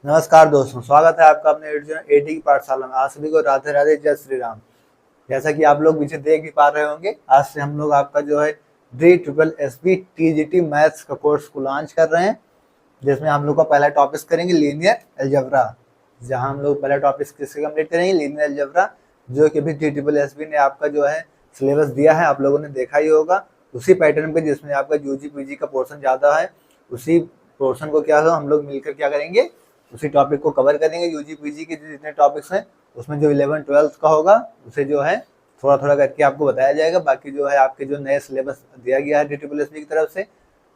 नमस्कार दोस्तों, स्वागत है आपका अपने एटी की पाठशाला में। आप सभी को राधे राधे, जय श्री राम। जैसा कि आप लोग पीछे देख भी पा रहे होंगे, आज से हम लोग आपका जो है DSSB TGT मैथ्स का कोर्स को लॉन्च कर रहे हैं, जिसमें हम लोग का पहला टॉपिक करेंगे लीनियर अलजेब्रा। जहां हम लोग पहला टॉपिक किससे कंप्लीट करेंगे? लीनियर अलजेब्रा, जो कि भी DSSB ने आपका जो है सिलेबस दिया है, आप लोगों ने देखा ही होगा। उसी पैटर्न पे जिसमें आपका यूजी पीजी का पोर्शन ज़्यादा है, उसी पोर्शन को क्या हो हम लोग मिलकर क्या करेंगे, उसी टॉपिक को कवर करेंगे। यूजी पीजी के जितने टॉपिक्स हैं उसमें जो 11-12 का होगा उसे जो है थोड़ा थोड़ा करके आपको बताया जाएगा। बाकी जो है आपके जो नए सिलेबस दिया गया है DSSB की तरफ से,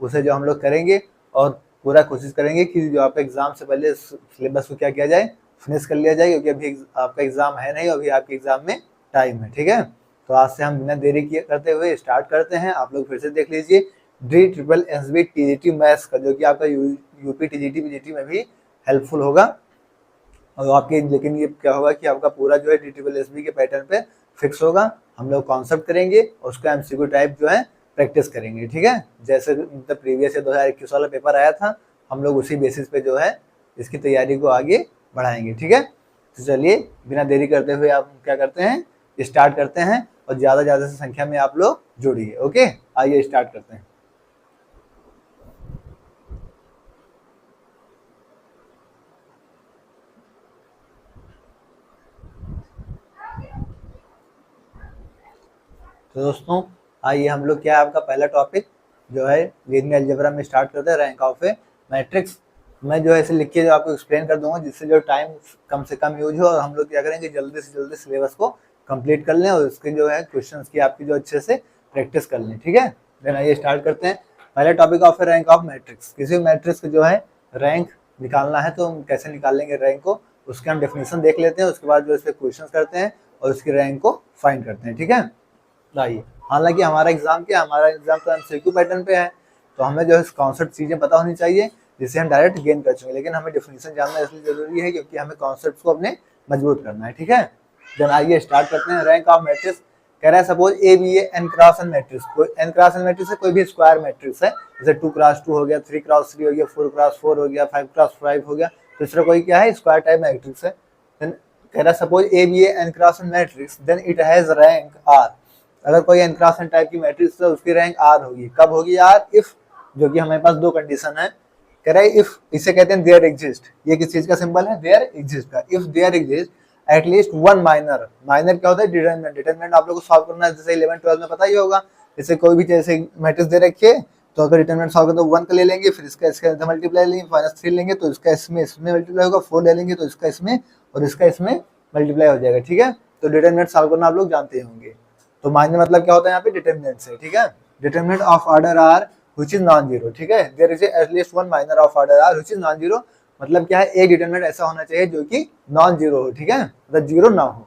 उसे जो हम लोग करेंगे और पूरा कोशिश करेंगे कि जो आपका एग्जाम से पहले सिलेबस को क्या किया जाए, फिनिश कर लिया जाए, क्योंकि अभी आपका एग्जाम है नहीं, अभी आपके एग्जाम में टाइम है। ठीक है, तो आज से हम बिना देरी करते हुए स्टार्ट करते हैं। आप लोग फिर से देख लीजिए DSSB TGT मैथ्स का, जो कि आपका यूपी TGT PGT में भी हेल्पफुल होगा। और आपके लेकिन ये क्या होगा कि आपका पूरा जो है DSSB के पैटर्न पे फिक्स होगा। हम लोग कॉन्सेप्ट करेंगे और उसका MCQ टाइप जो है प्रैक्टिस करेंगे। ठीक है, जैसे मतलब प्रीवियस 2021 वाला पेपर आया था, हम लोग उसी बेसिस पे जो है इसकी तैयारी को आगे बढ़ाएंगे। ठीक है, तो चलिए बिना देरी करते हुए आप क्या करते हैं, स्टार्ट करते हैं। और ज़्यादा से संख्या में आप लोग जुड़िए। ओके, आइए स्टार्ट करते हैं। तो दोस्तों आइए हम लोग क्या है, आपका पहला टॉपिक जो है लीनियर अलजेब्रा में स्टार्ट करते हैं, रैंक ऑफ ए मैट्रिक्स। मैं जो है इसे लिख के जो आपको एक्सप्लेन कर दूंगा, जिससे जो टाइम कम से कम यूज हो और हम लोग क्या करेंगे, जल्दी से जल्दी सिलेबस को कंप्लीट कर लें और उसके जो है क्वेश्चंस की आपकी जो अच्छे से प्रैक्टिस कर लें। ठीक है, देन आइए स्टार्ट करते हैं। पहला topic of A rank of matrix. किसी भी मैट्रिक्स का जो है रैंक निकालना है तो हम कैसे निकालेंगे रैंक को, उसके हम डेफिनेशन देख लेते हैं, उसके बाद जो इस क्वेश्चन करते हैं और उसकी रैंक को फाइंड करते हैं। ठीक है, लाइए। हालांकि हमारा एग्जाम तो MCQ पैटर्न पे है, तो हमें जो है कॉन्सेप्ट चीज़ें पता होनी चाहिए जिससे हम डायरेक्ट गेन कर सकें, लेकिन हमें डेफिनेशन जानना इसलिए जरूरी है क्योंकि हमें कॉन्सेप्ट को अपने मजबूत करना है। ठीक है, देन आइए स्टार्ट करते हैं। रैंक ऑफ मैट्रिक्स कह रहा है suppose A be a n cross n matrix. कोई n क्रॉस n मैट्रिक्स है, कोई भी स्क्वायर मैट्रिक्स है, जैसे 2x2 हो गया, 3x3 हो गया, 4x4 हो गया, 5x5 हो गया। दूसरा कोई क्या है, स्क्वायर टाइप मैट्रिक्स है। देन कह रहा है suppose A be a n cross n matrix, then it has rank r। अगर कोई n क्रॉस n टाइप की मैट्रिक्स है उसकी रैंक r होगी। कब होगी r? इफ, जो कि हमारे पास दो कंडीशन है। कह रहा है इफ, इसे कहते हैं देयर एग्जिस्ट। ये किस चीज का सिंबल है? देयर एग्जिस्ट का। If there exist at least one minor. Minor क्या होता है? डिटरमिनेंट। डिटरमिनेंट आप लोग को सॉल्व करना है, जैसे 11-12 में पता ही होगा। जैसे कोई भी जैसे मैट्रिक्स दे रखी है तो अगर डिटरमिनेंट सॉल्व करें तो 1 का ले लेंगे, फिर इसका मल्टीप्लाई लेंगे, -3 लेंगे तो इसका इसमें मल्टीप्लाई होगा, 4 ले लेंगे तो इसका इसमें और इसका इसमें मल्टीप्लाई हो जाएगा। ठीक है, तो डिटरमिनेंट सॉल्व करना आप लोग जानते होंगे। तो माइनर मतलब क्या होता है यहाँ पे? डिटरमिनेंट से। ठीक है, determinant of order r which is non zero. ठीक है, there is at least one minor of order r which is non zero. मतलब क्या है, एक डिटरमिनेंट ऐसा होना चाहिए जो कि नॉन जीरो हो। ठीक है, मतलब जीरो ना हो।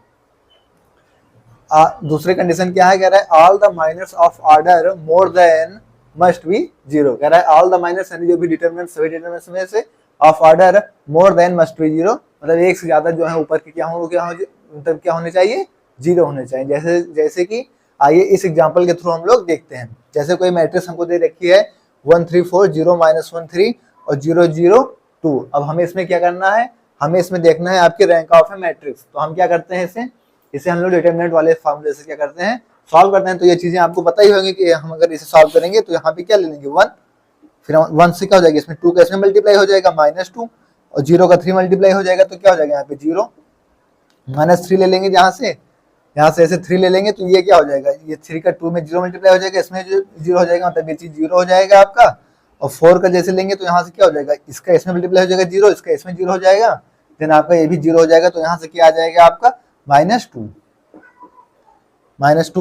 दूसरी कंडीशन क्या है? कह रहा है all the minors of order more than must be zero. कह रहा है ऑल द माइनर्स यानी जो भी डिटरमिनेंट, सभी डिटरमिनेंट्स में से of order more than must be zero, मतलब एक से ज्यादा जो है ऊपर के क्या हो, मतलब क्या होने चाहिए? जीरो होने चाहिए। जैसे कि आइए इस एग्जांपल के थ्रू हम लोग देखते हैं। जैसे कोई मैट्रिक्स हमको दे रखी है 1 3 4 0 -1 3 और 0 0 2। अब हमें इसमें क्या करना है? हमें इसमें देखना है आपकी रैंक ऑफ ए मैट्रिक्स। तो हम क्या करते हैं, इसे हम लोग डिटरमिनेंट वाले फॉर्मूले से क्या करते हैं, सॉल्व करते हैं। तो ये चीजें आपको पता ही होंगी कि हम अगर इसे सॉल्व करेंगे तो यहाँ पे क्या ले लेंगे 1, फिर 1 से क्या हो जाएगा, इसमें 2 का इसमें मल्टीप्लाई हो जाएगा -2 और 0 का 3 मल्टीप्लाई हो जाएगा तो क्या हो जाएगा यहाँ पे 0, -3 ले लेंगे यहाँ से ऐसे 3 ले लेंगे तो ये क्या हो जाएगा, ये 3 का 2 में 0 मल्टीप्लाई हो जाएगा, इसमें 0 हो जाएगा, मतलब ये चीज 0 हो जाएगा आपका। और 4 का जैसे लेंगे तो यहाँ से क्या हो जाएगा, इसका इसमें मल्टीप्लाई हो जाएगा 0, इसका इसमें 0 हो जाएगा, देन आपका ये भी 0 हो जाएगा। तो यहाँ से क्या आ जाएगा आपका -2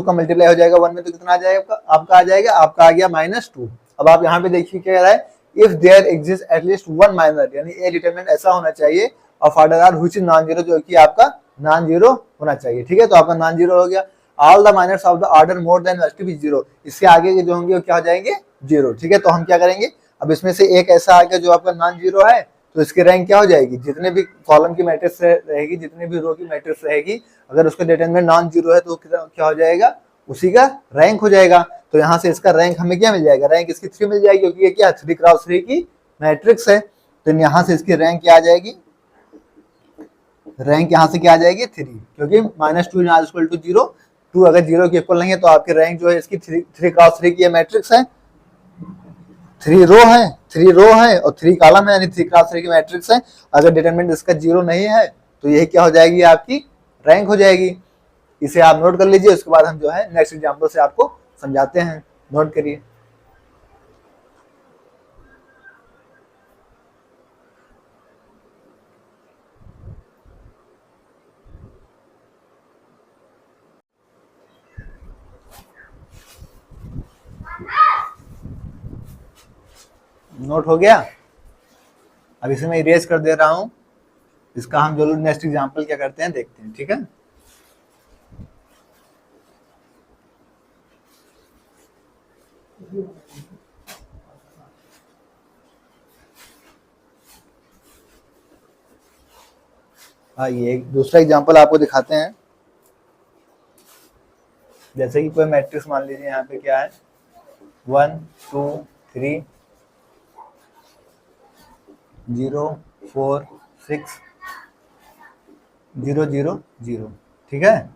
का मल्टीप्लाई हो जाएगा 1 में तो कितना आ जाएगा आपका आ जाएगा, आपका आ गया -2। अब आप यहाँ पे देखिए क्या कह रहा है, if there exist at least one minor, यानी ए डिटरमिनेंट ऐसा होना चाहिए of order r which is non zero, जो कि आपका नॉन जीरो होना चाहिए। ठीक है, तो आपका नॉन जीरो हो गया। All the minors of the order more than must be zero, इससे आगे के जो होंगे वो क्या हो जाएंगे, जीरो। ठीक है, तो हम क्या करेंगे, अब इसमें से एक ऐसा आ गया जो आपका नॉन जीरो है, तो इसकी रैंक क्या हो जाएगी, जितने भी कॉलम की मैट्रिक्स रहेगी, जितने भी रो की मैट्रिक्स रहेगी, अगर उसका डिटरमिनेंट नॉन जीरो है तो क्या हो जाएगा, उसी का रैंक हो जाएगा। तो यहाँ से इसका रैंक हमें क्या मिल जाएगा, रैंक इसकी 3 मिल जाएगी, क्योंकि ये क्या 3 क्रॉस 3 की मैट्रिक्स है। तो यहाँ से इसकी रैंक क्या आ जाएगी, रैंक यहाँ से क्या आ जाएगी 3, क्योंकि -2 नॉट इक्वल टू 0, 2 अगर 0 के इक्वल नहीं है तो आपकी रैंक जो है इसकी 3 क्रॉस 3 की मैट्रिक्स है, 3 रो है और 3 कॉलम है, यानी 3 क्रॉस 3 की मैट्रिक्स है। अगर डिटरमिनेंट इसका 0 नहीं है तो यही क्या हो जाएगी, आपकी रैंक हो जाएगी। इसे आप नोट कर लीजिए, उसके बाद हम जो है नेक्स्ट एग्जाम्पल से आपको समझाते हैं। नोट करिए। नोट हो गया? अब इसे मैं इरेज कर दे रहा हूं। इसका हम जरूर नेक्स्ट एग्जाम्पल क्या करते हैं देखते हैं, ठीक है। ये एक दूसरा एग्जाम्पल आपको दिखाते हैं। जैसे कि कोई मैट्रिक्स मान लीजिए यहाँ पे क्या है 1 2 3 0 4 6 0 0 0, ठीक है।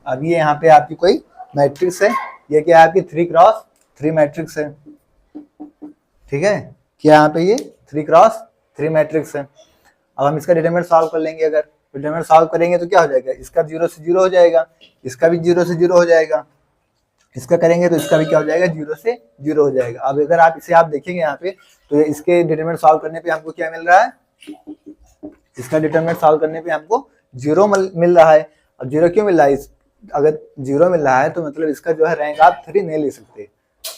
अब ये यहाँ पे आपकी कोई मैट्रिक्स है, ये क्या है आपकी 3 क्रॉस 3 मैट्रिक्स है, ठीक है। क्या यहाँ पे ये 3 क्रॉस 3 मैट्रिक्स है। अब हम इसका डिटरमिनेंट सॉल्व कर लेंगे। अगर डिटरमिनेंट सॉल्व करेंगे तो क्या हो जाएगा, इसका 0 से 0 हो जाएगा, इसका भी 0 से 0 हो जाएगा, इसका करेंगे तो इसका भी क्या हो जाएगा 0 से 0 हो जाएगा। अब अगर आप इसे आप देखेंगे यहाँ पे तो इसके डिटरमिनेंट सॉल्व करने पे हमको क्या मिल रहा है, इसका डिटरमिनेंट सॉल्व करने पे हमको 0 मिल रहा है। अब 0 क्यों मिल रहा है, अगर 0 मिल रहा है तो मतलब इसका जो है रैंक आप 3 नहीं ले सकते,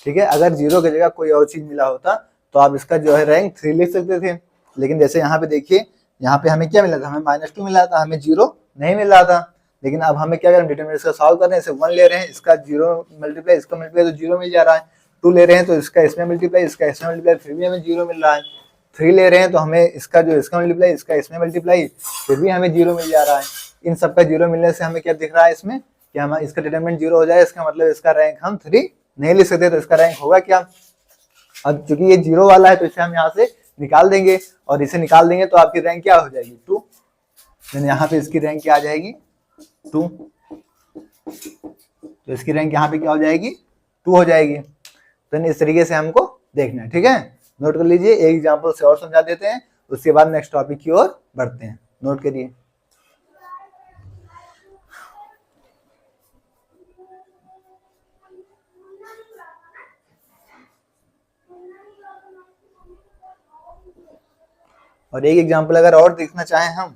ठीक है। अगर 0 की जगह कोई और चीज मिला होता तो आप इसका जो है रैंक 3 ले सकते थे। लेकिन जैसे यहाँ पे देखिए, यहाँ पे हमें क्या मिला था, हमें -2 मिला था, हमें 0 नहीं मिल रहा था। लेकिन अब हमें क्या करें, डिटरमिनेंट इसका सॉल्व कर रहे हैं, इसे 1 ले रहे हैं, इसका 0 मल्टीप्लाई इसका मल्टीप्लाई तो 0 मिल जा रहा है। 2 ले रहे हैं तो इसका इसमें मल्टीप्लाई इसका इसमें मल्टीप्लाई, फिर भी हमें 0 मिल रहा है। 3 ले रहे हैं तो हमें इसका जो इसका मल्टीप्लाई इसका इसमें मल्टीप्लाई, फिर भी हमें 0 मिल जा रहा है। इन सबका 0 मिलने से हमें क्या दिख रहा है इसमें कि हम इसका डिटरमिनेंट 0 हो जाए, इसका मतलब इसका रैंक हम 3 नहीं ले सकते, तो इसका रैंक होगा क्या। अब चूंकि ये 0 वाला है तो इसे हम यहाँ से निकाल देंगे, और इसे निकाल देंगे तो आपकी रैंक क्या हो जाएगी 2। यहाँ पे इसकी रैंक क्या आ जाएगी 2, तो इसकी रैंक यहाँ पे क्या हो जाएगी 2 हो जाएगी। तो इस तरीके से हमको देखना है, ठीक है। नोट कर लीजिए, एक एग्जांपल से और समझा देते हैं, उसके बाद नेक्स्ट टॉपिक की ओर बढ़ते हैं। नोट करिए। और एक एग्जांपल अगर और देखना चाहें हम,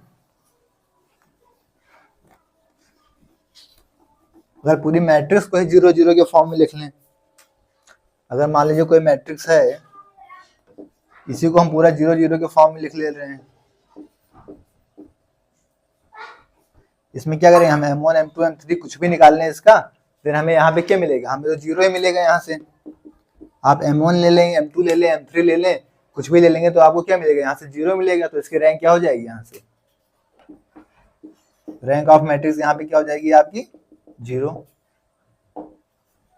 अगर पूरी मैट्रिक्स को ही 0 0 के फॉर्म में लिख लें। अगर मान लीजिए कोई मैट्रिक्स है, इसी को हम पूरा 0 0 के फॉर्म में लिख ले रहे हैं। इसमें क्या करेंगे, हम M1 M2 M3 कुछ भी निकाल लें इसका, फिर हमें यहाँ पे क्या मिलेगा, हमें तो 0 ही मिलेगा यहाँ से। आप M1 ले लें, M2 ले लें, M3 ले लें, कुछ भी ले लेंगे तो आपको क्या मिलेगा, यहाँ से 0 मिलेगा। तो इसकी रैंक क्या हो जाएगी, यहाँ से रैंक ऑफ मैट्रिक्स यहाँ पे क्या हो जाएगी आपकी 0।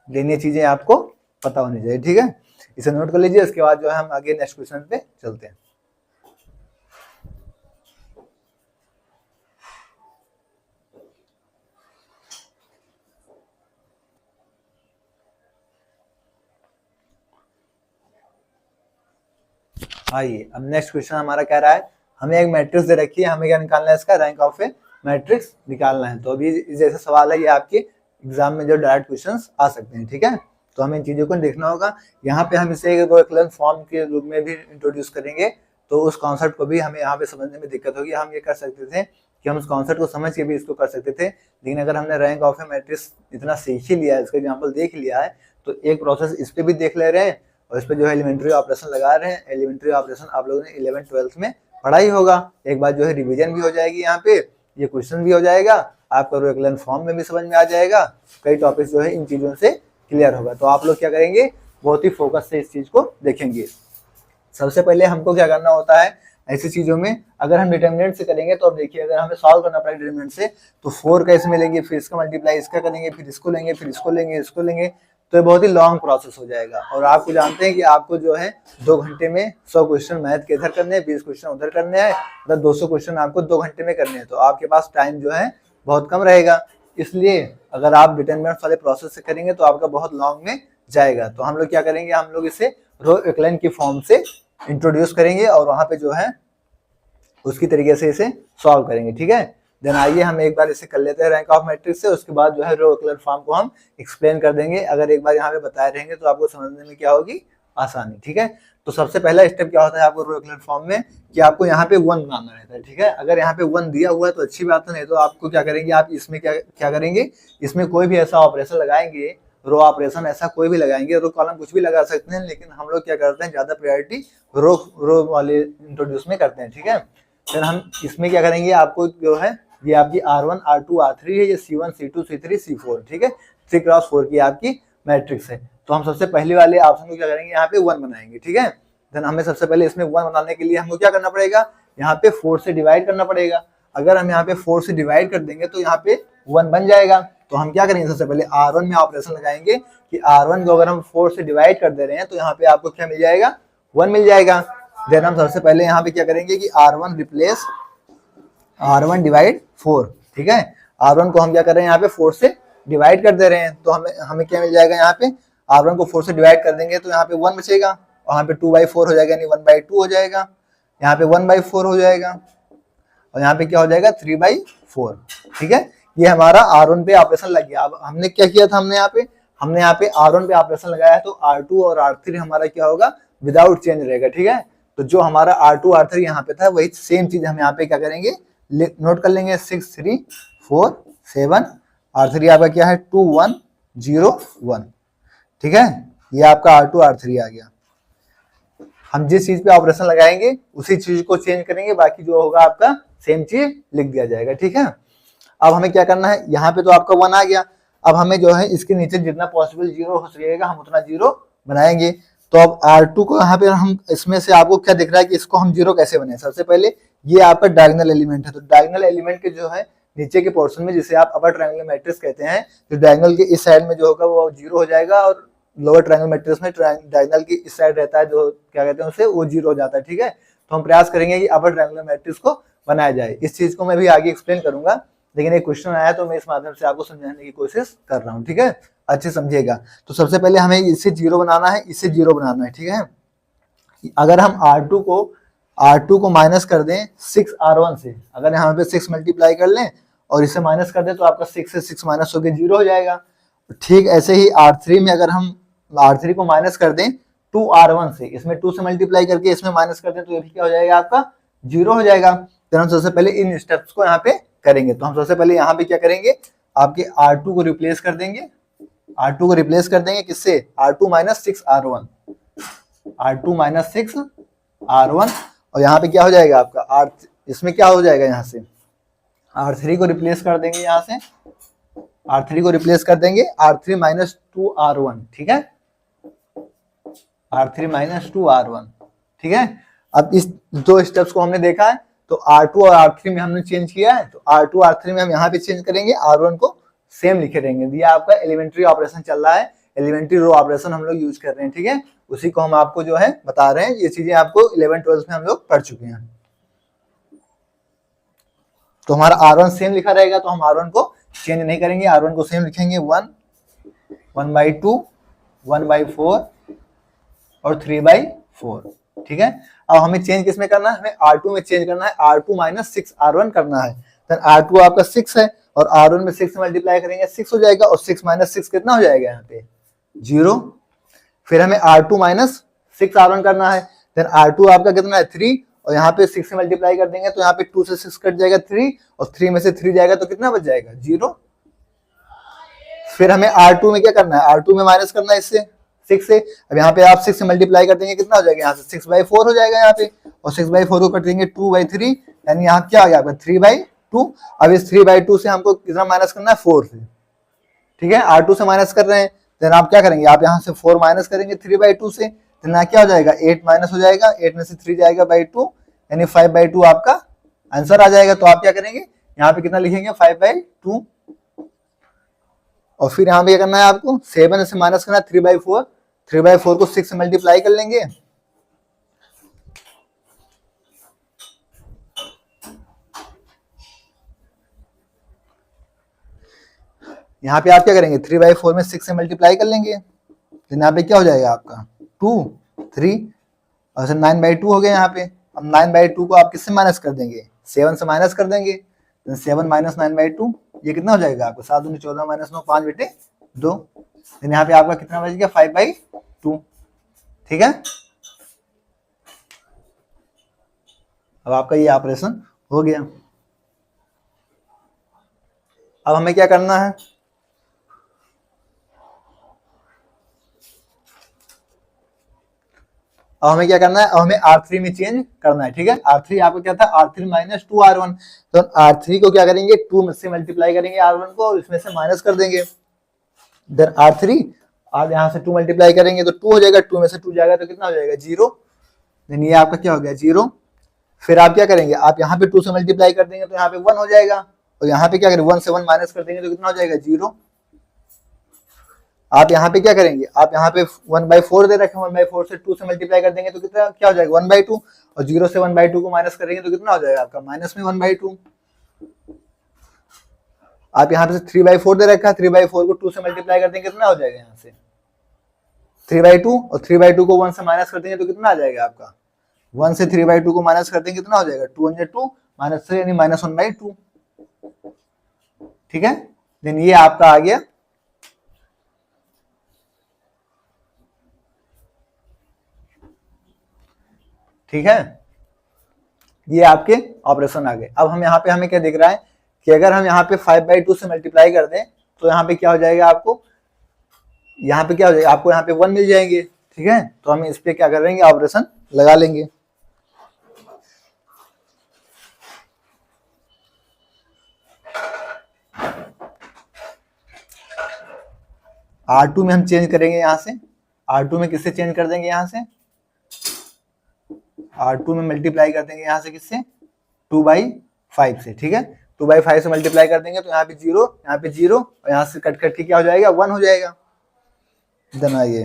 लेनी चीजें आपको पता होनी चाहिए, ठीक है। इसे नोट कर लीजिए, इसके बाद जो है हम आगे नेक्स्ट क्वेश्चन पे चलते हैं। आइए, अब नेक्स्ट क्वेश्चन हमारा कह रहा है, हमें एक मैट्रिक्स दे रखी है, हमें क्या निकालना है, इसका रैंक ऑफ ए मैट्रिक्स निकालना है। तो अभी जैसे सवाल है, ये आपके एग्जाम में जो डायरेक्ट क्वेश्चंस आ सकते हैं, ठीक है। तो हमें इन चीजों को देखना होगा। यहाँ पे हम इसे एक इक्विवेलेंट फॉर्म के रूप में भी इंट्रोड्यूस करेंगे, तो उस कॉन्सेप्ट को भी हमें यहाँ पे समझने में दिक्कत होगी। हम ये कर सकते थे कि हम उस कॉन्सेप्ट को समझ के भी इसको कर सकते थे, लेकिन अगर हमने रैंक ऑफ ए मैट्रिक्स इतना सीख ही लिया है, इसका एग्जाम्पल देख लिया है, तो एक प्रोसेस इस पर भी देख ले रहे हैं और इस पर जो है एलिमेंट्री ऑपरेशन लगा रहे हैं। एलिमेंट्री ऑपरेशन आप लोगों ने 11th 12th में पढ़ा ही होगा। एक बार जो है रिवीजन भी हो जाएगी, यहाँ पे ये क्वेश्चन भी हो जाएगा, आपका रोएक्लन फॉर्म में भी समझ में आ जाएगा, कई टॉपिक जो है इन चीजों से क्लियर होगा। तो आप लोग क्या करेंगे, बहुत ही फोकस से इस चीज को देखेंगे। सबसे पहले हमको क्या करना होता है ऐसी चीजों में, अगर हम डिटरमिनेंट से करेंगे तो अब देखिए, अगर हमें सॉल्व करना पड़ेगा डिटरमिनेंट से, तो 4 का इसमें लेंगे, फिर इसका मल्टीप्लाई इसका करेंगे, फिर इसको लेंगे, फिर इसको लेंगे, इसको लेंगे, तो ये बहुत ही लॉन्ग प्रोसेस हो जाएगा। और आपको जानते हैं कि आपको जो है 2 घंटे में 100 क्वेश्चन मैथ के इधर करने हैं, 20 क्वेश्चन उधर करने हैं, मतलब 200 क्वेश्चन आपको 2 घंटे में करने हैं, तो आपके पास टाइम जो है बहुत कम रहेगा। इसलिए अगर आप डिटरमिनेंट वाले प्रोसेस से करेंगे तो आपका बहुत लॉन्ग में जाएगा। तो हम लोग क्या करेंगे, हम लोग इसे रो एक्लेन की फॉर्म से इंट्रोड्यूस करेंगे और वहां पे जो है उसकी तरीके से इसे सॉल्व करेंगे, ठीक है। देन आइए हम एक बार इसे कर लेते हैं रैंक ऑफ मैट्रिक्स से, उसके बाद जो है रो एक्लेन फॉर्म को हम एक्सप्लेन कर देंगे। अगर एक बार यहाँ पे बताए रहेंगे तो आपको समझने में क्या होगी, आसानी, ठीक है। तो सबसे पहला स्टेप क्या होता है आपको रो एक्लेन फॉर्म में, कि आपको यहाँ पे 1 बनाना रहता है, ठीक है। अगर यहाँ पे 1 दिया हुआ है तो अच्छी बात है, नहीं तो आपको क्या करेंगे, आप इसमें क्या करेंगे, इसमें कोई भी ऐसा ऑपरेशन लगाएंगे, रो ऑपरेशन ऐसा कोई भी लगाएंगे, रो कॉलम कुछ भी लगा सकते हैं, लेकिन हम लोग क्या करते हैं ज्यादा प्रायोरिटी रो वाले इंट्रोड्यूस में करते हैं, ठीक है। फिर हम इसमें क्या करेंगे, आपको जो है ये आपकी R1 R2 R3 है, ये C1 C2 C3 C4, ठीक है, 3 क्रॉस 4 की आपकी मैट्रिक्स है। तो हम सबसे पहले वाले ऑप्शन को क्या करेंगे, यहाँ पे 1 बनाएंगे, ठीक है। देन हमें सबसे पहले इसमें 1 बनाने के लिए हमको क्या करना पड़ेगा, यहाँ पे 4 से डिवाइड करना पड़ेगा। अगर हम यहाँ पे 4 से डिवाइड कर देंगे तो यहाँ पे 1 बन जाएगा। तो हम क्या करेंगे, सबसे पहले R1 में ऑपरेशन लगाएंगे कि R1 को अगर हम 4 से डिवाइड कर दे रहे हैं तो यहाँ पे आपको क्या मिल जाएगा, 1 मिल जाएगा। देन हम सबसे पहले यहाँ पे क्या करेंगे कि R1 रिप्लेस R1 डिवाइड 4, ठीक है। R1 को हम क्या कर रहे हैं, यहाँ पे 4 से डिवाइड कर दे रहे हैं, तो हमें क्या मिल जाएगा, यहाँ पे R1 को 4 से डिवाइड कर देंगे तो यहाँ पे 1 बचेगा, और यहाँ पे 2/4 हो जाएगा, यानी 1/2 हो जाएगा, यहाँ पे 1/4 हो जाएगा, और यहाँ पे क्या हो जाएगा 3/4, ठीक है। ये हमारा R1 पे ऑपरेशन लग गया। अब हमने क्या किया था, हमने यहाँ पे R1 पे ऑपरेशन लगाया, तो R2 और R3 हमारा क्या होगा, विदाउट चेंज रहेगा, ठीक है। तो जो हमारा R2 R3 यहाँ पे था वही सेम चीज हम यहाँ पे क्या करेंगे, नोट कर लेंगे, 6 3 4 7, R3 आपका क्या है 2 1 0 1, ठीक है। ये आपका R2 R3 आ गया। हम जिस चीज पे ऑपरेशन लगाएंगे उसी चीज को चेंज करेंगे, बाकी जो होगा आपका सेम चीज लिख दिया जाएगा, ठीक है। अब हमें क्या करना है, यहाँ पे तो आपका 1 आ गया, अब हमें जो है इसके नीचे जितना पॉसिबल 0 हो सकेगा हम उतना 0 बनाएंगे। तो अब R2 को यहाँ पे हम इसमें से आपको क्या दिख रहा है कि इसको हम 0 कैसे बनाए, सबसे पहले ये आपका डायगोनल एलिमेंट है, तो डायगोनल एलिमेंट के जो है नीचे के पोर्शन में, जिसे आप अपर ट्रायंगुलर मैट्रिक्स कहते हैं, तो डायगोनल के इस साइड में जो होगा वो 0 हो जाएगा, और लोअर ट्रायंगुलर मैट्रिक्स में डायगोनल की इस साइड रहता है जो क्या कहते हैं उसे, वो 0 हो जाता है, ठीक है। तो हम प्रयास करेंगे कि अपर ट्रायंगुलर मैट्रिक्स को बनाया जाए। इस चीज को मैं भी आगे एक्सप्लेन करूंगा, लेकिन एक क्वेश्चन आया तो मैं इस माध्यम से आपको समझाने की कोशिश कर रहा हूँ, ठीक है, अच्छे समझिएगा। तो सबसे पहले हमें इसे 0 बनाना है, इसे 0 बनाना है, ठीक है। अगर हम R2 को माइनस कर दें 6R1 से, अगर यहाँ पे 6 मल्टीप्लाई कर लें और इसे माइनस कर दें तो आपका 6 से 6 माइनस होकर 0 हो जाएगा। ठीक ऐसे ही R3 में अगर हम R3 को माइनस कर दें 2R1 से, इसमें 2 से मल्टीप्लाई करके इसमें माइनस कर दें तो ये भी क्या हो जाएगा, आपका 0 हो जाएगा। तो हम सबसे पहले इन स्टेप्स को यहाँ पे करेंगे। तो हम सबसे पहले यहाँ पे क्या करेंगे, आपके R2 को रिप्लेस कर देंगे, R2 को रिप्लेस कर देंगे किससे, R2 minus 6R1, R2 minus 6R1, और यहाँ पे क्या हो जाएगा आपका इसमें क्या हो जाएगा, यहाँ से R3 को रिप्लेस कर देंगे, यहाँ से R3 को रिप्लेस कर देंगे R3 माइनस 2R1, ठीक है, R3 माइनस 2R1, ठीक है। अब इस 2 स्टेप्स को हमने देखा है, तो R2 और R3 में हमने चेंज किया है, तो R2 R3 में हम यहाँ पे चेंज करेंगे, R1 को सेम लिखे रहेंगे। दिया आपका एलिमेंट्री ऑपरेशन चल रहा है, एलिमेंट्री रो ऑपरेशन हम लोग यूज कर रहे हैं, ठीक है, उसी को हम आपको जो है बता रहे हैं। ये चीजें आपको 11-12 में हम लोग पढ़ चुके हैं। तो हमारा R1 सेम लिखा रहेगा, तो हम R1 को चेंज नहीं करेंगे, R1 को सेम लिखेंगे 1 1/2 1/4 और 3/4, ठीक है। अब हमें चेंज किसमें करना है, हमें R2 में चेंज करना है, R2 माइनस 6R1 करना है। तो R2 आपका 6 है और R1 में 6 से मल्टीप्लाई करेंगे 6 हो जाएगा, और 6 माइनस 6 कितना हो जाएगा, यहाँ पे 0। फिर हमें R2 माइनस 6R1 करना है, देन R2 आपका कितना है 3, और यहाँ पे 6 से मल्टीप्लाई कर देंगे तो यहाँ पे 2 से 6 कट जाएगा 3, और 3 में से 3 जाएगा तो कितना बच जाएगा 0। फिर हमें R2 में क्या करना है, R2 में माइनस करना है इससे 6 से। अब यहाँ पे आप 6 से मल्टीप्लाई कर देंगे कितना हो जाएगा, यहाँ से 6/4 हो जाएगा यहाँ पे, और 6/4 को कट देंगे 2/3, यानी यहाँ क्या आ गया आपका 3/2। अब इस 3/2 से हमको कितना माइनस करना है 4 से, ठीक है, R2 से माइनस कर रहे हैं। देन आप क्या करेंगे, आप यहाँ से 4 माइनस करेंगे 3/2 से, तो ना क्या हो जाएगा 8 माइनस हो जाएगा, 8 में से 3 जाएगा 2, यानी 5/2 आपका आंसर आ जाएगा। तो आप क्या करेंगे, यहाँ पे कितना लिखेंगे 5/2, और फिर यहाँ पे क्या करना है आपको, 7 से माइनस करना है 3/4, 3/4 को 6 से मल्टीप्लाई कर लेंगे। यहाँ पे आप क्या करेंगे, 3/4 में 6 से मल्टीप्लाई कर लेंगे, तो यहाँ पे क्या हो जाएगा आपका 2 3 और 9/2 हो गया यहाँ पे। अब 9/2 को आप किससे माइनस कर देंगे, 7 से माइनस कर देंगे, 7 माइनस 9/2 ये कितना हो जाएगा आपको, 7 दूनी 14 माइनस 9 5/2। यहाँ पे आपका कितना बच गया 5/2। ठीक है, अब आपका ये ऑपरेशन हो गया। अब हमें क्या करना है, अब हमें क्या करना है, अब हमें R3 में चेंज करना है। ठीक है, R3 आपको क्या था, R3 माइनस 2R1, तो R3 को क्या करेंगे 2 से मल्टीप्लाई करेंगे R1 को और इसमें से माइनस कर देंगे। देन R3 आप यहाँ से 2 मल्टीप्लाई करेंगे तो 2 हो जाएगा, 2 में से 2 जाएगा तो कितना हो जाएगा 0। देन ये आपका क्या हो गया 0। फिर आप क्या करेंगे, आप यहाँ पे 2 से मल्टीप्लाई कर देंगे तो यहाँ पे 1 हो जाएगा, और यहाँ पे क्या करेंगे 1 से 1 माइनस कर देंगे तो कितना हो जाएगा 0। आप यहाँ पे क्या करेंगे, आप यहाँ पे 1/4 दे रखे हैं, 1/4 से 2 से मल्टीप्लाई कर देंगे तो कितना क्या हो जाएगा 1/2, और 0 से 1/2 को माइनस करेंगे तो कितना हो जाएगा आपका माइनस में 1/2। आप यहाँ पे 3/4 दे रखा है, 3/4 को 2 से मल्टीप्लाई कर देंगे कितना हो जाएगा, यहाँ से 3/2 और 3/2 को 1 से माइनस कर देंगे तो कितना आ जाएगा आपका, 1 से 3/2 को माइनस कर देंगे कितना हो जाएगा 2 × 2 -3 यानी -1/2। ठीक है, देन ये आपका आ गया। ठीक है, ये आपके ऑपरेशन आ गए। अब हम यहाँ पे हमें क्या दिख रहा है कि अगर हम यहाँ पे 5/2 से मल्टीप्लाई कर दें तो यहाँ पे क्या हो जाएगा आपको, यहाँ पे क्या हो जाएगा आपको, यहाँ पे 1 मिल जाएंगे। ठीक है, तो हम इस पे क्या करेंगे ऑपरेशन लगा लेंगे। R2 में हम चेंज करेंगे, यहाँ से R2 में किससे चेंज कर देंगे, यहाँ से R2 में मल्टीप्लाई कर देंगे यहाँ से किससे 2/5 से। ठीक है, 2/5 से मल्टीप्लाई कर देंगे तो यहाँ पे 0, यहाँ पे 0 और यहाँ से कट कट के क्या हो जाएगा 1 हो जाएगा। देन आइए,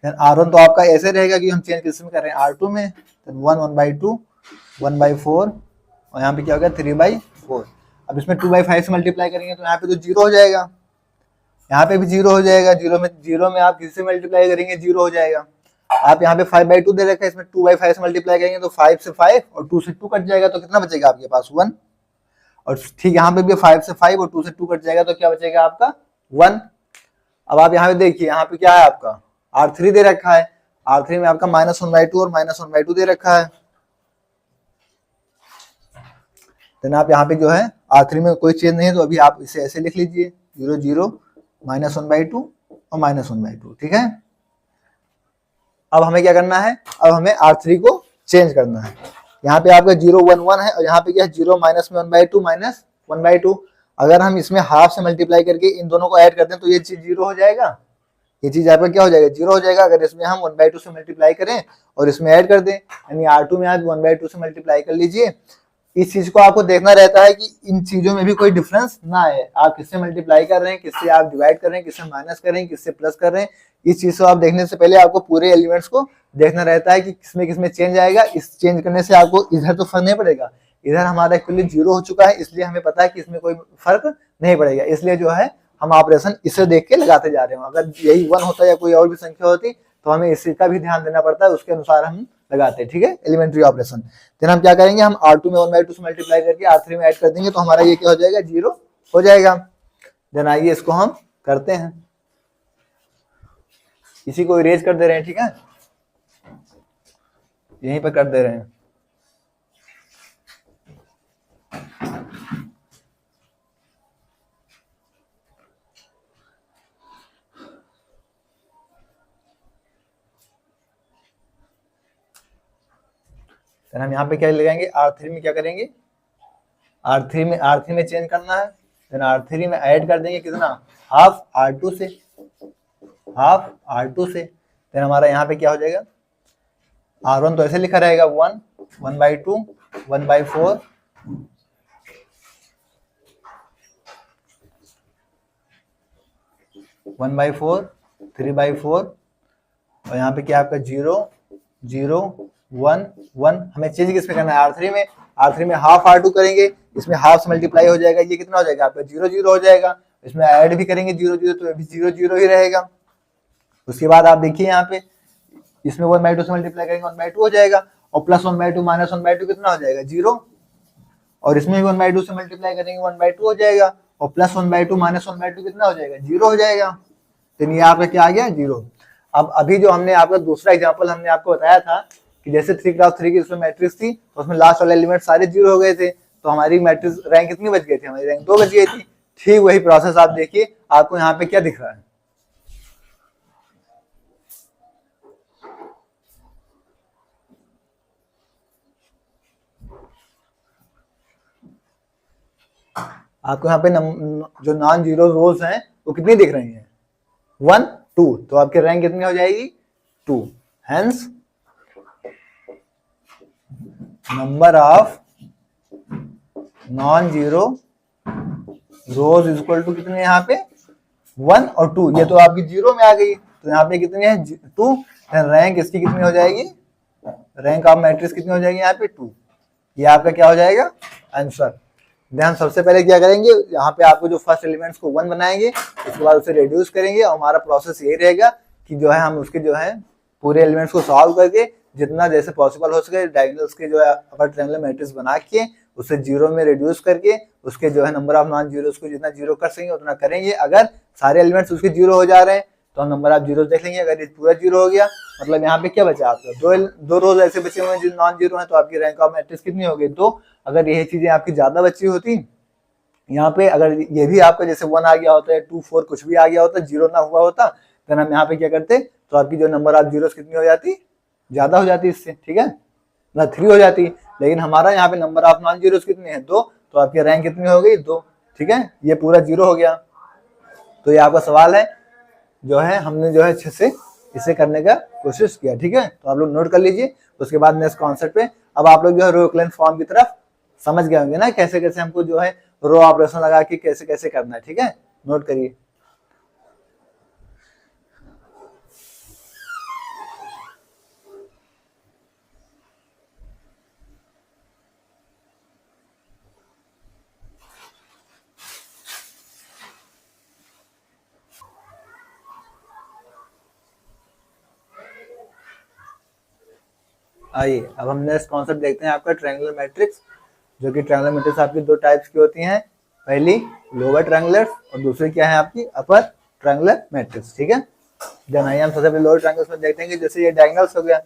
देन R1 तो आपका ऐसे रहेगा कि हम चेंज किस में कर रहे हैं R2 में, देन 1/2 1/4 और यहाँ पे क्या हो गया 3/4। अब इसमें 2/5 से मल्टीप्लाई करेंगे तो यहाँ पे तो 0 हो जाएगा, यहाँ पे भी 0 हो जाएगा, 0 में आप किससे मल्टीप्लाई करेंगे 0 हो जाएगा। आप यहाँ पे 5/2 दे रखा है, इसमें 2/5 से मल्टीप्लाई करेंगे तो 5 से 5 और 2 से 2 कट जाएगा तो कितना बचेगा आपके पास 1। और ठीक यहाँ पे भी 5 से 5 और 2 से 2 कट जाएगा तो क्या बचेगा आपका 1। अब आप यहाँ पे देखिए, यहाँ पे क्या है आपका R3 दे रखा है, R3 में आपका -1/2 और -1/2 दे रखा है। देन आप यहाँ पे जो है R3 में कोई चेंज नहीं है तो अभी आप इसे ऐसे लिख लीजिए 0 0 -1/2 और -1/2। ठीक है, अब हमें क्या करना है, अब हमें R3 को चेंज करना है। यहाँ पे आपका 0 1 1 है और यहाँ पे क्या है 0 माइनस में 1/2 -1/2। अगर हम इसमें हाफ से मल्टीप्लाई करके इन दोनों को ऐड कर दें तो ये चीज 0 हो जाएगा, ये चीज आपका क्या हो जाएगा 0 हो जाएगा। अगर इसमें हम 1/2 से मल्टीप्लाई करें और इसमें ऐड कर दें, यानी R2 में आप 1/2 से मल्टीप्लाई कर लीजिए। इस चीज को आपको देखना रहता है कि इन चीजों में भी कोई डिफरेंस ना आए, आप किससे मल्टीप्लाई कर रहे हैं, किससे आप डिवाइड कर रहे हैं, किससे माइनस कर रहे हैं, किससे प्लस कर रहे हैं। इस चीज को आप देखने से पहले आपको पूरे एलिमेंट्स को देखना रहता है कि किसमें किसमें चेंज आएगा। इस चेंज करने से आपको इधर तो फर्क नहीं पड़ेगा, इधर हमारा एक्चुअली 0 हो चुका है इसलिए हमें पता है कि इसमें कोई फर्क नहीं पड़ेगा, इसलिए जो है हम ऑपरेशन इसे देख के लगाते जा रहे हैं। अगर यही 1 होता या कोई और भी संख्या होती तो हमें इसी का भी ध्यान देना पड़ता है, उसके अनुसार हम लगाते हैं। ठीक है, एलिमेंट्री ऑपरेशन। देन हम क्या करेंगे, हम R2 में 1/2 से मल्टीप्लाई करके R3 में ऐड कर देंगे तो हमारा ये क्या हो जाएगा 0 हो जाएगा। देन आइए इसको हम करते हैं, इसी को इरेज कर दे रहे हैं। ठीक है, यहीं पर कर दे रहे हैं। तो हम यहाँ पे क्या लगाएंगे, R3 में क्या करेंगे, R3 में चेंज करना है। देन R3 में ऐड कर देंगे कितना, हाफ R2 से, हाफ R2 से। देन हमारा यहाँ पे क्या हो जाएगा, R1 तो ऐसे लिखा रहेगा 1 1/2 1/4 . 1/4, 3/4, और यहाँ पे क्या आपका 0, 0, 1, 1। हमें चेंज किस में करना है? R3 में। R3 में हाफ R2 करेंगे, इसमें हाफ से मल्टीप्लाई हो जाएगा, ये कितना हो जाएगा आपका 0, 0 हो जाएगा। इसमें ऐड भी करेंगे 0, 0, तो अभी 0, 0 ही रहेगा। उसके बाद आप देखिए यहाँ पे इसमें 1/2 से मल्टीप्लाई करेंगे 1/2 हो जाएगा, और प्लस 1/2 माइनस 1/2 कितना हो जाएगा 0, और इसमें भी 1/2 से मल्टीप्लाई करेंगे 1/2 हो जाएगा, और प्लस 1/2 माइनस 1/2 कितना हो जाएगा 0 हो जाएगा। तो ये आपका क्या आ गया 0। अब अभी जो हमने आपका दूसरा एग्जांपल हमने आपको बताया था कि जैसे 3x3 की उसमें मैट्रिक्स थी, तो उसमें लास्ट वाले एलिमेंट सारे 0 हो गए थे, तो हमारी मैट्रिक्स रैंक कितनी बच गई थी? हमारी रैंक 2 बच गई थी। ठीक वही प्रोसेस आप देखिए, आपको यहाँ पे क्या दिख रहा है? आपको यहाँ पे जो नॉन जीरो रोज हैं वो कितनी दिख रही हैं? 1, 2। तो आपकी रैंक कितनी हो जाएगी? 2। Hence number of non zero rows is equal to कितने यहाँ पे? 1 और 2। ये तो आपकी 0 में आ गई, तो यहाँ पे कितनी है? 2। रैंक इसकी कितनी हो जाएगी? रैंक ऑफ मैट्रिक्स कितनी हो जाएगी यहाँ पे? 2। ये आपका क्या हो जाएगा? आंसर। हम सबसे पहले क्या करेंगे, यहाँ पे आपको जो फर्स्ट एलिमेंट्स को 1 बनाएंगे, उसके बाद उसे रिड्यूस करेंगे, और हमारा प्रोसेस यही रहेगा कि जो है हम उसके जो है पूरे एलिमेंट्स को सॉल्व करके जितना जैसे पॉसिबल हो सके डायगोनल्स के जो है अपर ट्रायंगुलर मैट्रिक्स बना के उसे 0 में रिड्यूस करके उसके जो है नंबर ऑफ नॉन जीरोस को जितना 0 कर सकेंगे उतना करेंगे। अगर सारे एलिमेंट्स उसके 0 हो जा रहे हैं तो हम नंबर ऑफ जीरो देख लेंगे। अगर ये पूरा 0 हो गया मतलब यहाँ पे क्या बचा आपका? दो रोज ऐसे बचे हुए हैं जो नॉन जीरो हैं, तो आपकी रैंक ऑफ मैट्रिक्स कितनी हो गई? 2। अगर यही चीजें आपकी ज्यादा बची होती यहाँ पे, अगर ये भी आपका जैसे 1 आ गया होता है, 2, 4 कुछ भी आ गया होता, 0 ना हुआ होता, तो हम यहाँ पे क्या करते? तो आपकी जो नंबर ऑफ जीरोस कितनी हो जाती? ज्यादा हो जाती इससे, ठीक है ना, 3 हो जाती। लेकिन हमारा यहाँ पे नंबर ऑफ नॉन जीरोस कितने हैं? 2। तो आपकी रैंक कितनी हो गई? 2। ठीक है, ये पूरा 0 हो गया। तो ये आपका सवाल है जो है हमने जो है अच्छे से इसे करने का कोशिश किया। ठीक है, तो आप लोग नोट कर लीजिए। उसके बाद नेक्स्ट कॉन्सेप्ट पे अब आप लोग जो है रो इक्विवेलेंट फॉर्म की तरफ समझ गए होंगे ना, कैसे कैसे हमको जो है रो ऑपरेशन लगा के कैसे कैसे करना है। ठीक है, नोट करिए। आइए अब हम नेक्स्ट कॉन्सेप्ट देखते हैं आपका ट्रायंगुलर मैट्रिक्स, जो कि ट्रायंगुलर मैट्रिक्स आपकी दो टाइप्स की होती हैं। पहली लोअर ट्रायंगुलर और दूसरी क्या है आपकी अपर ट्रायंगुलर मैट्रिक्स। ठीक है, जब आइए हम सबसे पहले लोअर ट्रायंगल्स में देखते हैं कि जैसे ये डायगोनल्स हो गया,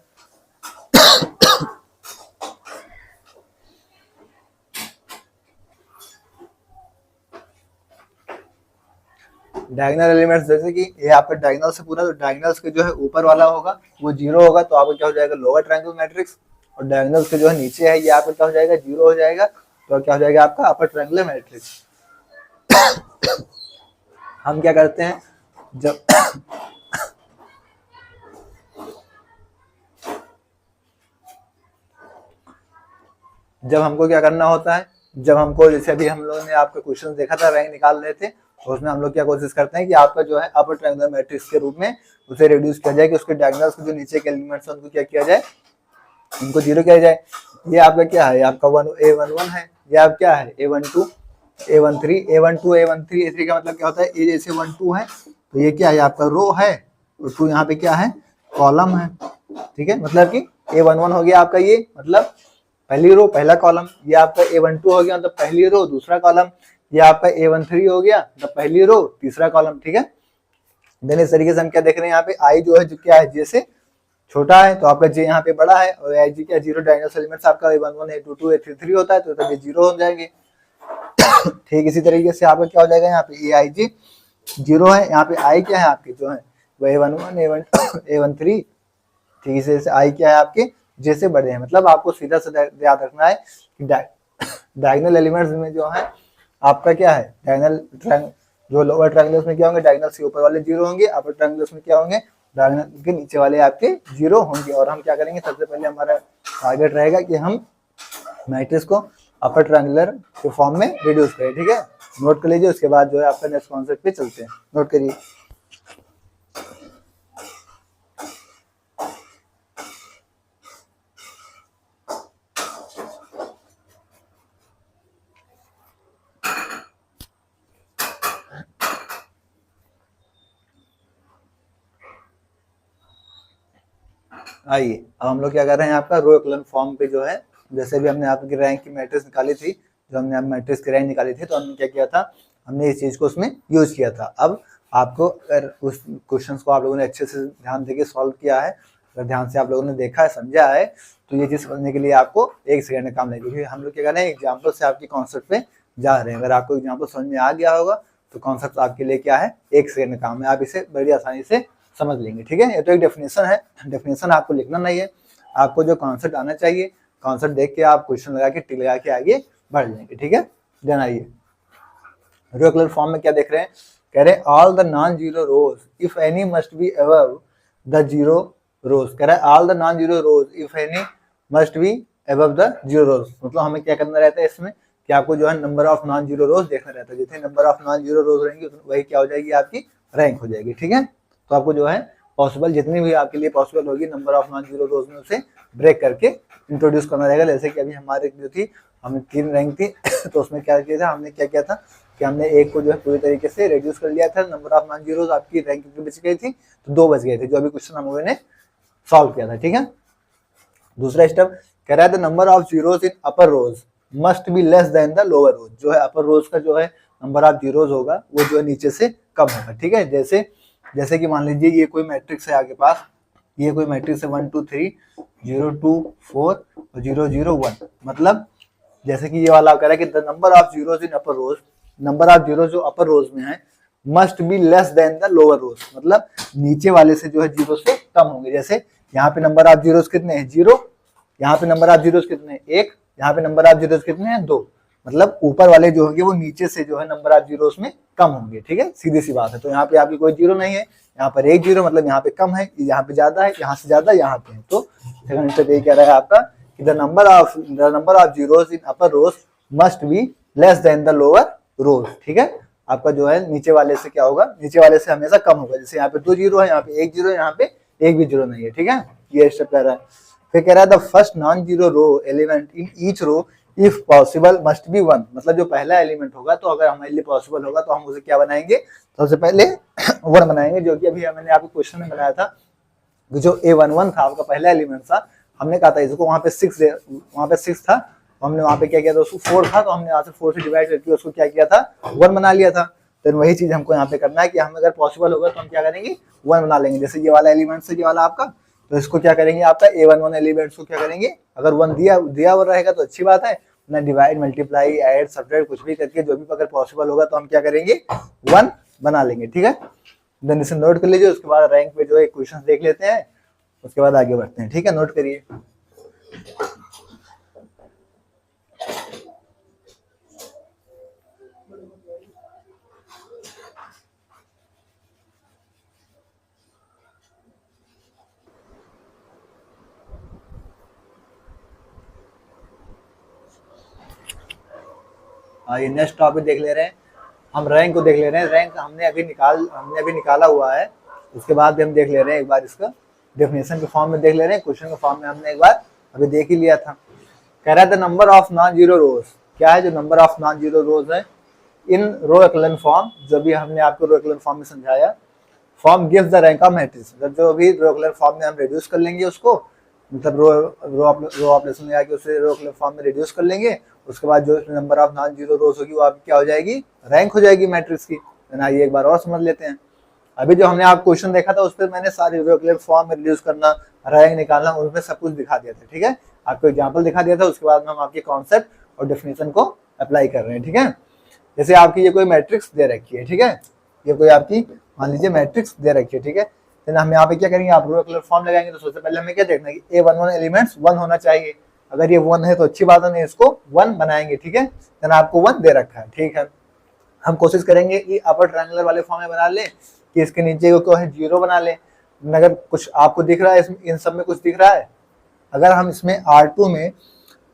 डायगोनल एलिमेंट्स जैसे कि ये आपका डायगोनल से पूरा, तो डायगोनल्स के जो है ऊपर वाला होगा वो 0 होगा, तो आपका क्या हो जाएगा? Lower triangle matrix. और डायगोनल्स के जो है नीचे है ये आपका क्या हो जाएगा? 0 हो जाएगा, तो क्या हो जाएगा आपका अपर ट्रायंगुलर मैट्रिक्स। हम क्या करते हैं जब हमको क्या करना होता है, जब हमको जैसे अभी हम लोगों ने आपका क्वेश्चन देखा था रैंक निकाल रहे थे, तो उसमें हम लोग क्या कोशिश करते हैं कि आपका जो है अपर ट्रायंगुलर मैट्रिक्स के रूप में उसे रिड्यूस किया जाए, कि उसके डायगोनल्स के जो नीचे के एलिमेंट्स हैं उनको क्या किया जाए? उनको 0 किया जाए। ये आपका क्या है? आपका A11 है, ये आप क्या है? A12, A13, A12, A13, A3 का मतलब क्या होता है? ये जैसे 1, 2 है तो ये क्या है? आपका रो है, और 2 यहाँ पे क्या है? कॉलम है। ठीक है, मतलब कि A11 हो गया आपका ये मतलब पहली रो पहला कॉलम, ये आपका A12 हो गया मतलब पहली रो दूसरा कॉलम, ये आपका A13 हो गया मतलब पहली रो तीसरा कॉलम। ठीक है, देन इस तरीके से हम क्या देख रहे हैं यहाँ पे आई जो है जो क्या है जे से छोटा है, तो आपका जे यहाँ पे बड़ा है, और आई जी क्या 0 डायगोनल एलिमेंट्स आपका A11, A22, A33 होता है, तो तब ये 0 हो जाएंगे। ठीक इसी तरीके से आपका क्या हो जाएगा? यहाँ पे ए आई जी 0 है, यहाँ पे आई क्या है आपके जो है वो A11, A13। ठीक इसी से आई क्या है आपके जे से बड़े हैं, मतलब आपको सीधा सीधा याद रखना है कि डायगोनल एलिमेंट्स में जो है आपका क्या है? डायगोनल जो लोअर ट्रायंगल्स में क्या होंगे? डायगोनल्स के ऊपर वाले 0 होंगे, अपर ट्रायंगल्स में क्या होंगे? डायगोनल के नीचे वाले आपके 0 होंगे। और हम क्या करेंगे? सबसे पहले हमारा टारगेट रहेगा कि हम मैट्रिक्स को अपर ट्रायंगुलर के फॉर्म में रिड्यूस करें। ठीक है, नोट कर लीजिए। उसके बाद जो है आपका नेक्स्ट कॉन्सेप्ट पे चलते हैं। नोट करिए। आइए अब हम लोग क्या कर रहे हैं, आपका रो एक्लन फॉर्म पे जो है, जैसे भी हमने आपकी रैंक की मैट्रिक्स निकाली थी, जो हमने आप मैट्रिक्स की रैंक निकाली थी, तो हमने क्या किया था, हमने इस चीज़ को उसमें यूज किया था। अब आपको अगर उस क्वेश्चंस को आप लोगों ने अच्छे से ध्यान देके सॉल्व किया है, अगर ध्यान से आप लोगों ने देखा है, समझा है, तो ये चीज़ समझने के लिए आपको 1 सेकंड का काम लगेगा, क्योंकि हम लोग क्या कर रहे हैं, एग्जाम्पल से आपकी कॉन्सेप्ट पे जा रहे हैं। अगर आपको एग्जाम्पल समझ में आ गया होगा तो कॉन्सेप्ट आपके लिए क्या है, 1 सेकंड का काम है, आप इसे बड़ी आसानी से समझ लेंगे। ठीक है, ये तो एक डेफिनेशन है, डेफिनेशन आपको लिखना नहीं है, आपको जो कॉन्सेप्ट आना चाहिए, कॉन्सेप्ट देख के आप क्वेश्चन लगा के टिक लगा के आगे बढ़ जाएंगे। ठीक है, देन आइए रो कलर फॉर्म में क्या देख रहे हैं, कह रहे हैं all the non zero rose if any must be above the zero रोज। कह रहा है all the non zero rose if any must be above the zero rows, मतलब हमें क्या करना रहता है इसमें कि आपको जो है नंबर ऑफ नॉन जीरो रोज देखना रहता है, जितने नंबर ऑफ नॉन जीरो रोज रहेंगे वही क्या हो जाएगी, आपकी रैंक हो जाएगी। ठीक है, तो आपको जो है पॉसिबल जितनी भी आपके लिए पॉसिबल होगी नंबर ऑफ नॉन जीरो रोज में उसे ब्रेक करके इंट्रोड्यूस करना रहेगा। जैसे कि अभी हमारे जो थी, हमें 3 रैंक थी तो उसमें क्या किया था, हमने क्या किया था कि हमने एक को जो है पूरी तरीके से रिड्यूस कर लिया था, नंबर ऑफ नॉन जीरोज आपकी रैंक की बच गई थी, तो 2 बच गए थे, जो अभी क्वेश्चन हम लोगों ने सॉल्व किया था। ठीक है, दूसरा स्टेप कह रहा है the number of zeros in upper rows must be less than the lower rows. जो है अपर रोज का जो है नंबर ऑफ जीरोज होगा वो जो है नीचे से कम होगा। ठीक है, जैसे कि मान लीजिए ये कोई मैट्रिक्स है आपके पास, ये कोई मैट्रिक्स है 1 2 3 0 2 4 और 0 0 1, मतलब जैसे कि ये वाला आप कह रहा है कि the number of zeros in upper rows, number of zero जो अपर रोज में है must be less than the lower rows, मतलब नीचे वाले से जो है जीरो से कम होंगे। जैसे यहाँ पे नंबर ऑफ जीरोज कितने हैं, 0, यहाँ पे नंबर ऑफ जीरोज कितने हैं, 1, यहाँ पे नंबर ऑफ जीरोज कितने हैं, 2, मतलब ऊपर वाले जो होंगे वो नीचे से जो है नंबर ऑफ जीरोस में कम होंगे। ठीक है, सीधी सी बात है। तो यहाँ पे आपकी कोई जीरो नहीं है, यहाँ पर 1 जीरो, मतलब यहाँ पे कम है, यहाँ पे ज्यादा है, यहाँ से ज्यादा यहाँ पे है। तो सेकंड स्टेप ये कह रहा है आपका कि the number of zeros in upper rows must be less than the lower rows. ठीक है, आपका जो है नीचे वाले से क्या होगा, नीचे वाले से हमेशा कम होगा। जैसे यहाँ पे 2 जीरो है, यहाँ पे 1 जीरो, यहाँ पे 1 भी जीरो नहीं है। ठीक है, ये स्टेप कह रहा है। फिर कह रहा है the first non zero row element in each row if possible must be 1, मतलब जो पहला एलिमेंट होगा तो अगर हमारे लिए पॉसिबल होगा तो हम उसे क्या बनाएंगे, सबसे पहले 1 बनाएंगे, जो कि अभी मैंने आपको क्वेश्चन में बनाया था। जो A11 था आपका पहला एलिमेंट था, हमने कहा था इसको वहां पे 6 था, हमने वहां पे क्या किया था, उसको 4 था, तो हमने यहाँ से 4 से डिवाइड करके उसको क्या किया था, 1 बना लिया था। तो वही चीज हमको यहाँ पे करना है कि हम अगर पॉसिबल होगा तो हम क्या करेंगे, 1 बना लेंगे। जैसे ये वाला एलिमेंट है, ये वाला आपका, तो इसको क्या करेंगे, आपका A11 एलिमेंट्स को क्या करेंगे, अगर 1 दिया हुआ रहेगा तो अच्छी बात है, ना डिवाइड मल्टीप्लाई ऐड सब्ट्रैक्ट कुछ भी करके जो भी अगर पॉसिबल होगा तो हम क्या करेंगे, 1 बना लेंगे। ठीक है, देन इसे नोट कर लीजिए। उसके बाद रैंक पे जो है क्वेश्चन देख लेते हैं, उसके बाद आगे बढ़ते हैं। ठीक है, नोट करिए। ये नेक्स्ट टॉपिक देख ले रहे हैं, हम रैंक को देख ले रहे हैं। रैंक हमने अभी निकाला हुआ है, उसके बाद भी हम देख ले रहे हैं एक बार, इसका डेफिनेशन के फॉर्म में देख ले रहे हैं, क्वेश्चन के फॉर्म में हमने एक बार अभी देख ही लिया था। कह रहा है the number of non zero रोज, क्या है जो नंबर ऑफ नॉन जीरो रोज है इन रो एक्लन फॉर्म, जो भी हमने आपको रो एक्लन फॉर्म में समझाया, form gives the rank of matrix, जो भी रो एक्लन फॉर्म में हम रिड्यूस कर लेंगे उसको, मतलब रो ऑपरेशन में आके उसे रो एक्लन फॉर्म में रिड्यूस कर लेंगे, उसके बाद जो नंबर ऑफ नॉन जीरो रोज होगी वो आपकी क्या हो जाएगी, रैंक हो जाएगी मैट्रिक्स की। आइए एक बार और समझ लेते हैं। अभी जो हमने आप क्वेश्चन देखा था उस पर मैंने सारे रो एक्लन फॉर्म में रिड्यूस करना, रैंक निकालना, उसमें सब कुछ दिखा दिया था। ठीक है, आपको एग्जाम्पल दिखा दिया था, उसके बाद में हम आपके कॉन्सेप्ट और डेफिनेशन को अप्लाई कर रहे हैं। ठीक है, जैसे आपकी ये कोई मैट्रिक्स दे रखी है, ठीक है, ये कोई आपकी मान लीजिए मैट्रिक्स दे रखी है। ठीक है, तो हम यहाँ पे क्या करेंगे, आप रो एक्लन फॉर्म लगाएंगे तो सबसे पहले हमें क्या देखना है कि A11 एलिमेंट्स 1 होना चाहिए। अगर ये 1 है तो अच्छी बात है, नहीं इसको 1 बनाएंगे। ठीक है, देन आपको 1 दे रखा है। ठीक है, हम कोशिश करेंगे कि अपर ट्रायंगुलर वाले फॉर्म में बना लें, कि इसके नीचे को है 0 बना लें। अगर कुछ आपको दिख रहा है इन सब में कुछ दिख रहा है, अगर हम इसमें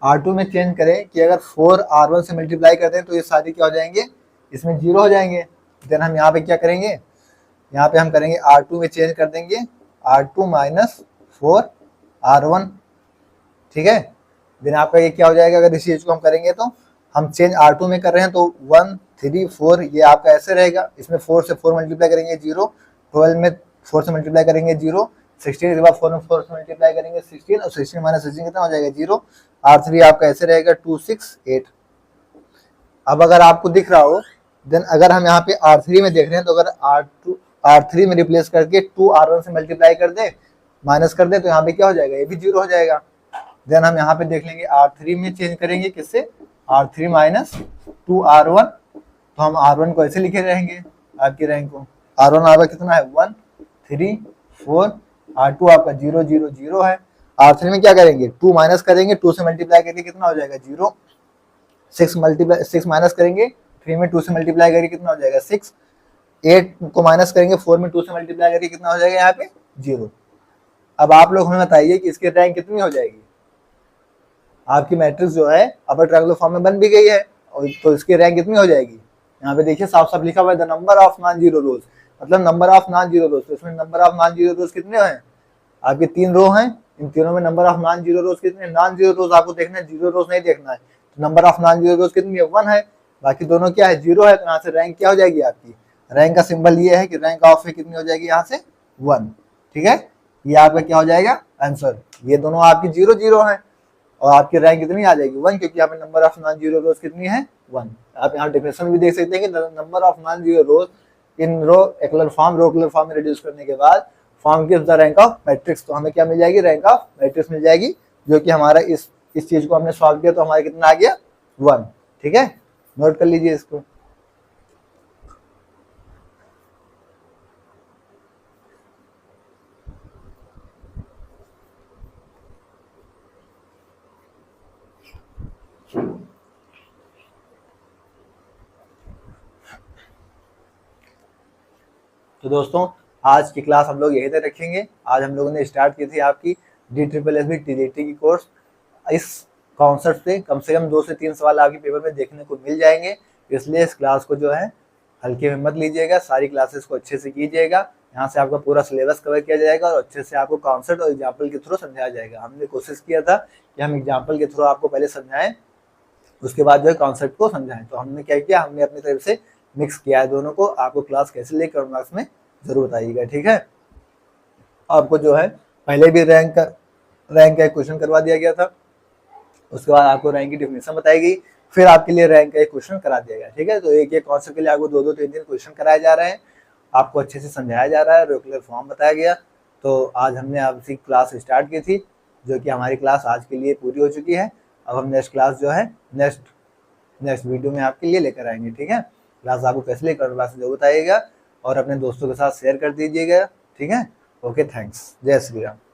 R2 में चेंज करें कि अगर 4 R1 से मल्टीप्लाई करते हैं तो ये सारे क्या हो जाएंगे, इसमें 0 हो जाएंगे। देन हम यहाँ पे क्या करेंगे, यहाँ पे हम करेंगे R2 में चेंज कर देंगे R2 माइनस 4 R1। ठीक है, देन आपका ये क्या हो जाएगा, अगर इस चीज को हम करेंगे तो हम चेंज R2 में कर रहे हैं तो 1 3 4 ये आपका ऐसे रहेगा। इसमें 4 से 4 मल्टीप्लाई करेंगे 0, 12 में 4 से मल्टीप्लाई करेंगे 0, 16 के बाद 4 में 4 से मल्टीप्लाई करेंगे 16, और 16 माइनस 16 कितना हो जाएगा 0। R3 आपका ऐसे रहेगा 268। अब अगर आपको दिख रहा हो, देन अगर हम यहाँ पे R3 में देख रहे हैं तो अगर R3 में रिप्लेस करके 2R1 से मल्टीप्लाई कर दे, माइनस कर दे, तो यहाँ पे क्या हो जाएगा, ये भी 0 हो जाएगा। देन हम यहाँ पे देख लेंगे R3 में चेंज करेंगे किससे, R3 माइनस 2R1, तो हम R1 को ऐसे लिखे रहेंगे आपकी रैंक को। R1 आपका कितना है 1 3 4, R2 आपका 0 0 0 है। R3 में क्या करेंगे, 2 माइनस करेंगे, 2 से मल्टीप्लाई करके कितना हो जाएगा 0। 6 माइनस करेंगे 3 में 2 से मल्टीप्लाई करके कितना हो जाएगा 6। 8 को माइनस करेंगे 4 में 2 से मल्टीप्लाई करके कितना हो जाएगा यहाँ पे 0। अब आप लोग हमें बताइए कि इसकी रैंक कितनी हो जाएगी। आपकी मैट्रिक्स जो है अपर ट्रायंगुलर फॉर्म में बन भी गई है, और तो इसकी रैंक कितनी हो जाएगी, यहाँ पे देखिए साफ साफ लिखा हुआ है the number of non zero rows, मतलब number of non zero rows. तो इसमें number of non zero rows कितने हैं, आपके 3 रो हैं, इन तीनों में number of non zero rows कितने, नॉन जीरो रोज आपको देखना है, जीरो रोज नहीं देखना है। तो नंबर ऑफ नॉन जीरो रोज कितनी है 1 है, बाकी दोनों क्या है 0 है। तो यहाँ से रैंक क्या हो जाएगी आपकी, रैंक का सिंबल ये है कि रैंक ऑफ है कितनी हो जाएगी यहाँ से 1। ठीक है, ये आपका क्या हो जाएगा आंसर। ये दोनों आपकी 0 0 है, और आपकी रैंक कितनी आ जाएगी 1, क्योंकि यहाँ पे नंबर ऑफ नॉन जीरो रोज कितनी है 1। आप यहाँ डेफिनेशन भी देख सकते हैं कि number of non zero rows in row एक्लर फॉर्म, रो एक्लर फॉर्म में रिड्यूस करने के बाद form gives the rank of matrix. तो हमें क्या मिल जाएगी, रैंक ऑफ मैट्रिक्स मिल जाएगी, जो कि हमारा इस चीज को हमने सॉल्व किया तो हमारा कितना आ गया 1। ठीक है, नोट कर लीजिए इसको। तो दोस्तों आज की क्लास हम लोग यहीं तक रखेंगे। आज हम लोगों ने स्टार्ट की थी आपकी DSSB TGT की कोर्स। इस कॉन्सेप्ट से कम 2 से 3 सवाल आपके पेपर में देखने को मिल जाएंगे, इसलिए इस क्लास को जो है हल्के में मत लीजिएगा, सारी क्लासेस को अच्छे से कीजिएगा। यहाँ से आपका पूरा सिलेबस कवर किया जाएगा और अच्छे से आपको कॉन्सेप्ट और एग्जाम्पल के थ्रू समझाया जाएगा। हमने कोशिश किया था कि हम एग्जाम्पल के थ्रू आपको पहले समझाएं, उसके बाद जो है कॉन्सेप्ट को समझाएं। तो हमने क्या किया, हमने अपनी तरफ से मिक्स किया है दोनों को। आपको क्लास कैसे लगी कमेंट बॉक्स में जरूर बताइएगा। ठीक है, आपको जो है पहले भी रैंक का एक क्वेश्चन करवा दिया गया था, उसके बाद आपको रैंक की डेफिनेशन बताई गई, फिर आपके लिए रैंक का एक क्वेश्चन करा दिया गया। ठीक है, तो एक कॉन्सेप्ट के लिए आपको 2 3 क्वेश्चन कराए जा रहे हैं, आपको अच्छे से समझाया जा रहा है, रेगुलर फॉर्म बताया गया। तो आज हमने आपसी क्लास स्टार्ट की थी, जो कि हमारी क्लास आज के लिए पूरी हो चुकी है। अब हम नेक्स्ट क्लास जो है नेक्स्ट वीडियो में आपके लिए लेकर आएंगे। ठीक है, क्लास आपको कैसे लेकर कमेंट बॉक्स में जरूर बताइएगा और अपने दोस्तों के साथ शेयर कर दीजिएगा। ठीक है, ओके, थैंक्स, जय श्री राम।